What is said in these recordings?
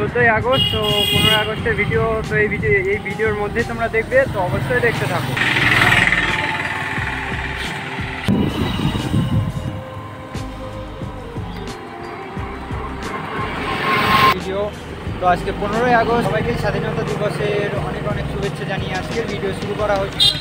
14 August. তো 15 আগস্টের video, তো এই ভিডিওর মধ্যেই তোমরা দেখবে, তো অবশ্যই দেখতে থাকো। ভিডিও তো আজকে 15 আগস্ট, সবাইকে স্বাধীনতা দিবসের অনেক অনেক শুভেচ্ছা জানিয়ে আজকের ভিডিও শুরু করা হচ্ছে।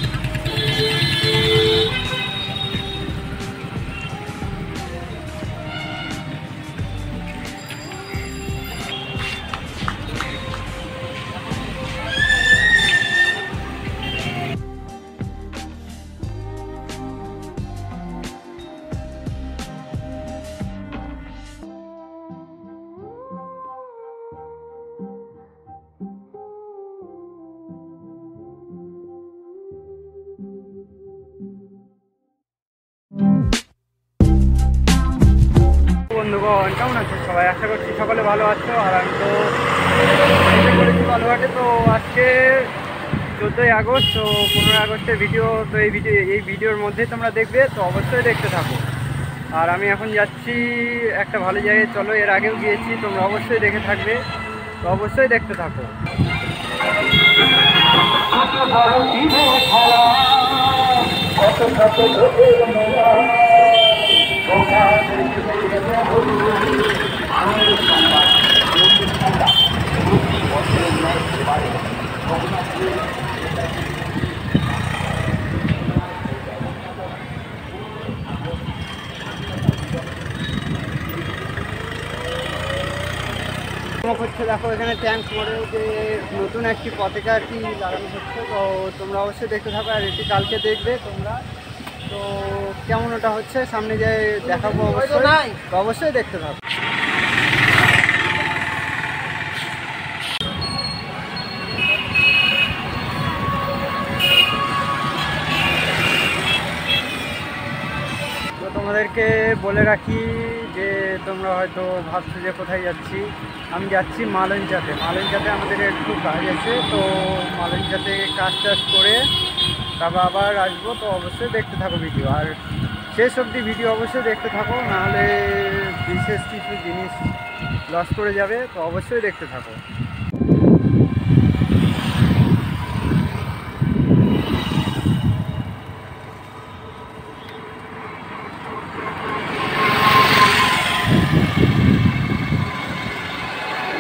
বন্ধুগণ, কেমন আছো সবাই? আশা করছি সকলে ভালো আছো। আর আমি তো করেছি ভালোঘাটে। তো আজকে 14 আগস্ট, তো 15 আগস্টের ভিডিও, তো এই ভিডিওর মধ্যেই তোমরা দেখবে, তো অবশ্যই দেখতে থাকো। আর আমি এখন যাচ্ছি একটা ভালো জায়গায়, চলো, এর আগেও গিয়েছি, তোমরা অবশ্যই দেখে থাকবে, তো অবশ্যই দেখতে থাকো। হচ্ছে দেখো, এখানে ট্যাঙ্ক মোড়ে যে নতুন একটি পতাকা আর কি লাগানো হচ্ছে, তো তোমরা অবশ্যই দেখতে থাকো। আর এটি কালকে দেখবে তোমরা, তো কেমন ওটা হচ্ছে সামনে যাই দেখাবো, অবশ্যই দেখতে থাকো। তো তোমাদেরকে বলে রাখি যে তোমরা হয়তো ভাবছো যে কোথায় যাচ্ছি। আমি যাচ্ছি মালঞ্চাতে। আমাদের একটু কাজ আছে, তো মালঞ্চাতে কাজ করে তারপর আবার আসবো, তো অবশ্যই দেখতে থাকো ভিডিও। আর শেষ অবধি ভিডিও অবশ্যই দেখতে থাকো, নাহলে বিশেষ কিছু জিনিস লস করে যাবে, তো অবশ্যই দেখতে থাকো।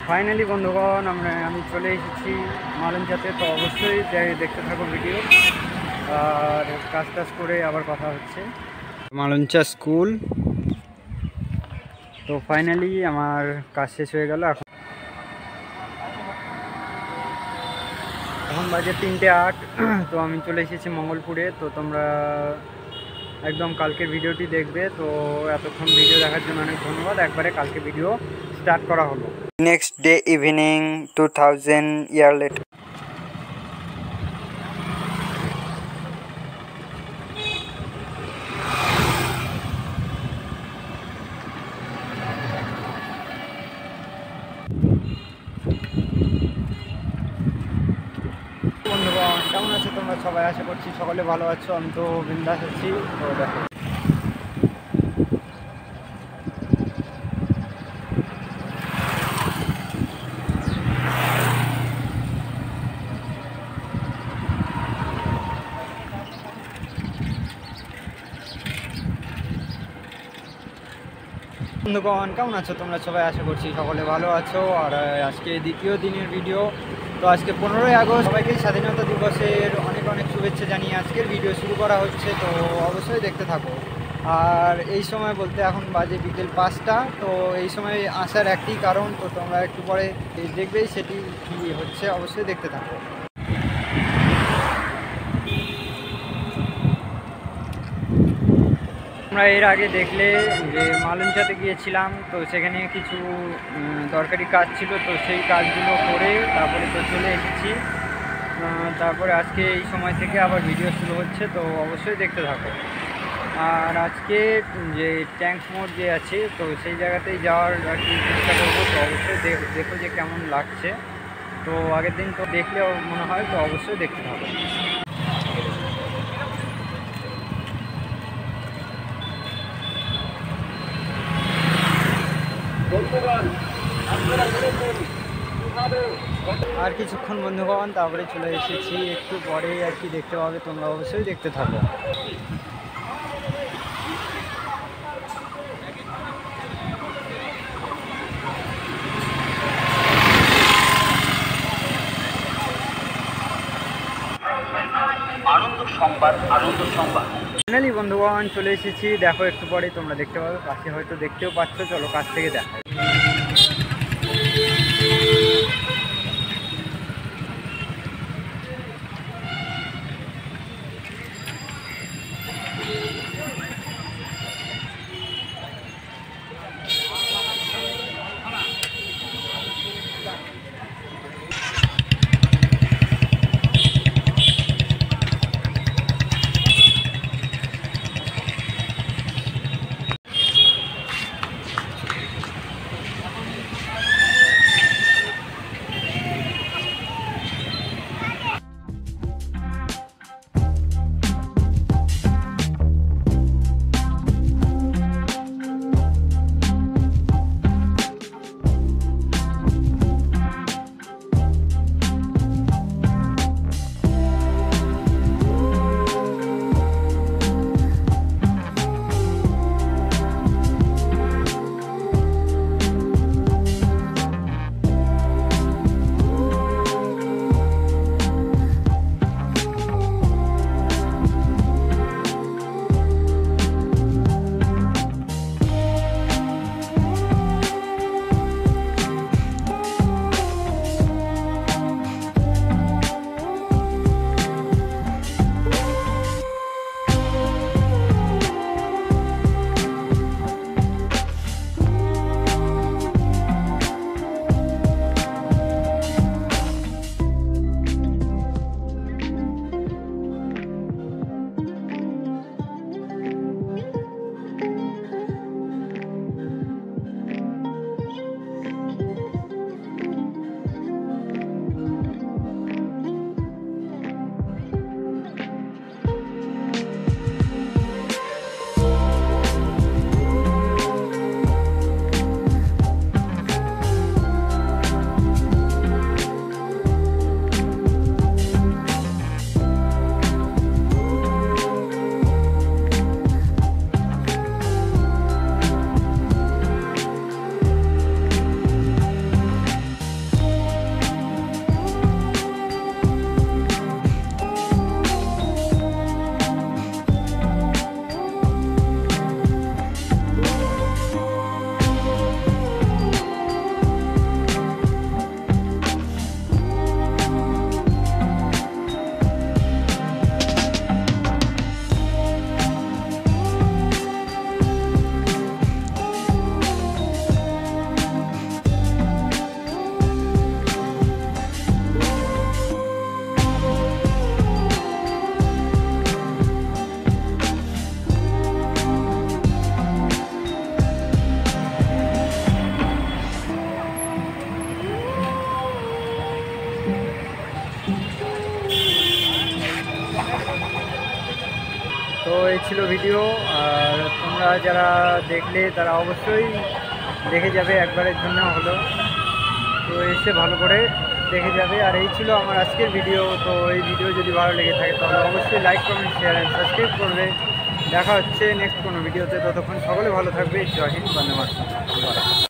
ফাইনালি বন্ধুগণ, আমি চলে এসেছি মালঞ্চাতে, তো অবশ্যই দেখতে থাকো ভিডিও। আর কাজ করে আবার কথা হচ্ছে। মালঞ্চা স্কুল, তো ফাইনালি আমার কাজ শেষ হয়ে গেল। এখন বাজে 3:08। তো আমি চলে এসেছি মঙ্গলপুরে। তো তোমরা একদম কালকের ভিডিওটি দেখবে, তো এতক্ষণ ভিডিও দেখার জন্য অনেক ধন্যবাদ। একবারে কালকে ভিডিও স্টার্ট করা হলো। নেক্সট ডে ইভিনিং 2000 ইয়ার লেটার। বন্ধুগণ, কেমন আছো তোমরা সবাই? আশা করছি সকলে ভালো আছো। আমি তো বিন্দাস আছি। তো দেখো, বন্ধুগণ, কেমন আছো তোমরা সবাই? আশা করছি সকলে ভালো আছো। আর আজকে দ্বিতীয় দিনের ভিডিও। তো আজকে 15 আগস্ট, সবাইকে স্বাধীনতা দিবসের অনেক অনেক শুভেচ্ছা জানিয়ে আজকের ভিডিও শুরু করা হচ্ছে, তো অবশ্যই দেখতে থাকো। আর এই সময় বলতে এখন বাজে বিকেল 5টা। তো এই সময় আসার একটি কারণ, তো তোমরা একটু পরে দেখবেই সেটি কী হচ্ছে, অবশ্যই দেখতে থাকো। আমরা এর আগে দেখলে যে মালঞ্চাতে গিয়েছিলাম, তো সেখানে কিছু দরকারি কাজ ছিল, তো সেই কাজগুলো করে তারপরে তো চলে এসেছি। তারপরে আজকে এই সময় থেকে আবার ভিডিও শুরু হচ্ছে, তো অবশ্যই দেখতে থাকো। আর আজকে যে ট্যাঙ্ক মোড় যে আছে, তো সেই জায়গাতেই যাওয়ার আর কি চেষ্টা করবো। তো অবশ্যই দেখো যে কেমন লাগছে। তো আগের দিন তো দেখলেও মনে হয়, তো অবশ্যই দেখতে থাকো। বন্ধুগণ, আপনারা বলেছেন আর কিছুক্ষণ বন্ধুগণ তারপরে চলে এসেছি, একটু পরে আর কি দেখতে পাবে, তোমরা অবশ্যই দেখতে থাকো। ফাইনালি বন্ধুগণ চলে এসেছি, দেখো একটু পরে তোমরা দেখতে পাবে, পাশে হয়তো দেখতেও পাচ্ছ, চলো কাছ থেকে দেখো। তো এই ছিল ভিডিও, আর তোমরা যারা দেখলে তারা অবশ্যই দেখে যাবে, একবারের জন্য হলো তো এসে ভালো করে দেখে যাবে। আর এই ছিল আমার আজকের ভিডিও। তো এই ভিডিও যদি ভালো লেগে থাকে তাহলে অবশ্যই like, comment, share and subscribe করবে। দেখা হচ্ছে নেক্সট কোনো ভিডিওতে, ততক্ষণ সকলে ভালো থাকবে। জয় হিন্দ, বন্দে মাতরম।